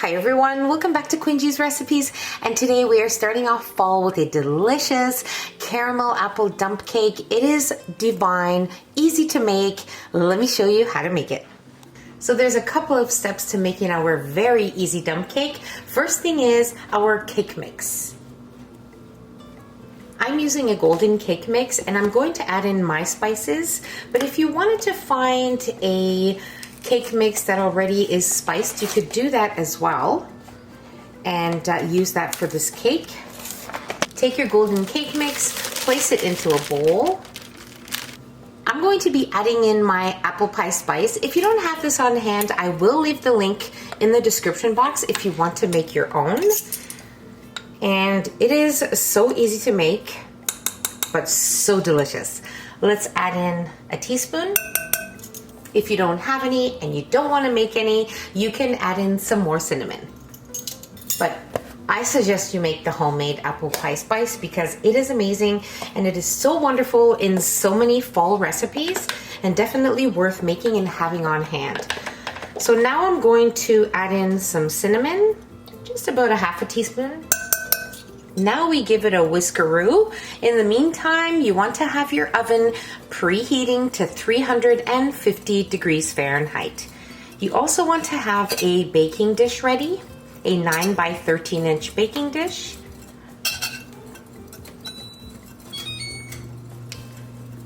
Hi everyone, welcome back to Quingy's Recipes, and today we are starting off fall with a delicious caramel apple dump cake. It is divine, easy to make. Let me show you how to make it. So there's a couple of steps to making our very easy dump cake. First thing is our cake mix. I'm using a golden cake mix and I'm going to add in my spices, but if you wanted to find a cake mix that already is spiced, you could do that as well and use that for this cake. Take your golden cake mix, place it into a bowl. I'm going to be adding in my apple pie spice. If you don't have this on hand, I will leave the link in the description box if you want to make your own. And it is so easy to make, but so delicious. Let's add in a teaspoon. If you don't have any and you don't want to make any, you can add in some more cinnamon. But I suggest you make the homemade apple pie spice because it is amazing and it is so wonderful in so many fall recipes and definitely worth making and having on hand. So now I'm going to add in some cinnamon, just about a half a teaspoon. Now we give it a whiskeroo. In the meantime, you want to have your oven preheating to 350 degrees Fahrenheit. You also want to have a baking dish ready, a 9 by 13 inch baking dish.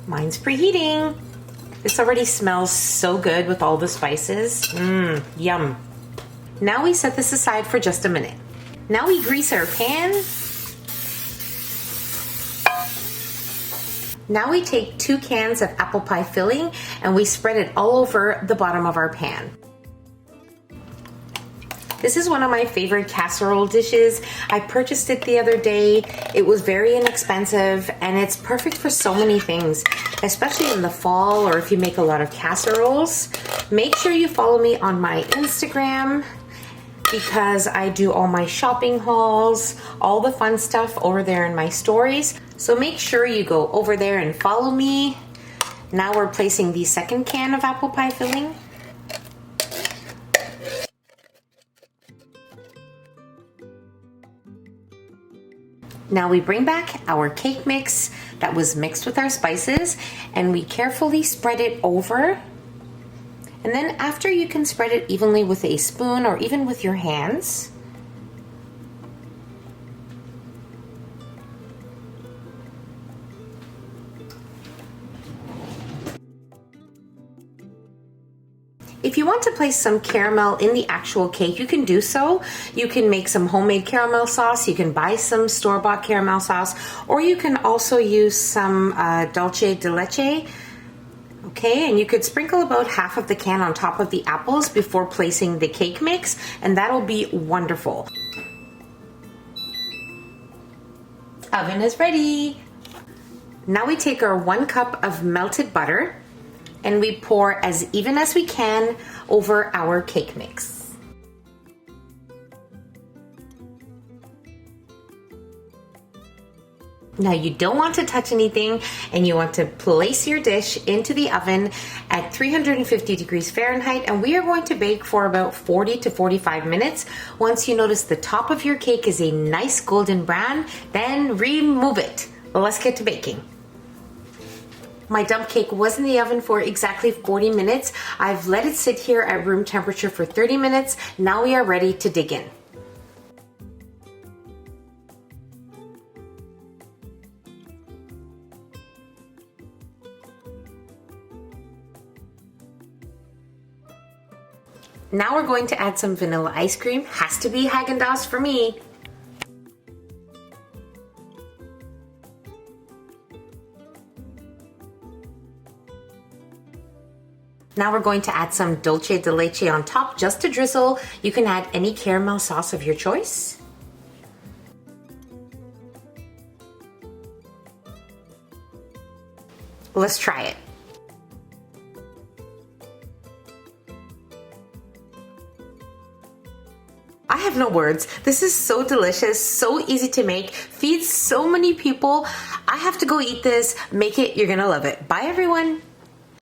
Mine's preheating. This already smells so good with all the spices. Yum. Now we set this aside for just a minute. Now we grease our pan. Now we take 2 cans of apple pie filling and we spread it all over the bottom of our pan. This is one of my favorite casserole dishes. I purchased it the other day. It was very inexpensive and it's perfect for so many things, especially in the fall or if you make a lot of casseroles. Make sure you follow me on my Instagram because I do all my shopping hauls, all the fun stuff over there in my stories. So make sure you go over there and follow me. Now we're placing the second can of apple pie filling. Now we bring back our cake mix that was mixed with our spices and we carefully spread it over. And then after, you can spread it evenly with a spoon or even with your hands. If you want to place some caramel in the actual cake, you can do so. You can make some homemade caramel sauce, you can buy some store-bought caramel sauce, or you can also use some dulce de leche. Okay, and you could sprinkle about half of the can on top of the apples before placing the cake mix, and that'll be wonderful. Oven is ready. Now we take our 1 cup of melted butter and we pour as even as we can over our cake mix. Now you don't want to touch anything and you want to place your dish into the oven at 350 degrees Fahrenheit, and we are going to bake for about 40 to 45 minutes. Once you notice the top of your cake is a nice golden brown, then remove it. Let's get to baking. My dump cake was in the oven for exactly 40 minutes. I've let it sit here at room temperature for 30 minutes. Now we are ready to dig in. Now we're going to add some vanilla ice cream. Has to be Haagen-Dazs for me. Now we're going to add some dulce de leche on top just to drizzle. You can add any caramel sauce of your choice. Let's try it. I have no words. This is so delicious, so easy to make, feeds so many people. I have to go eat this. Make it, you're gonna love it. Bye everyone.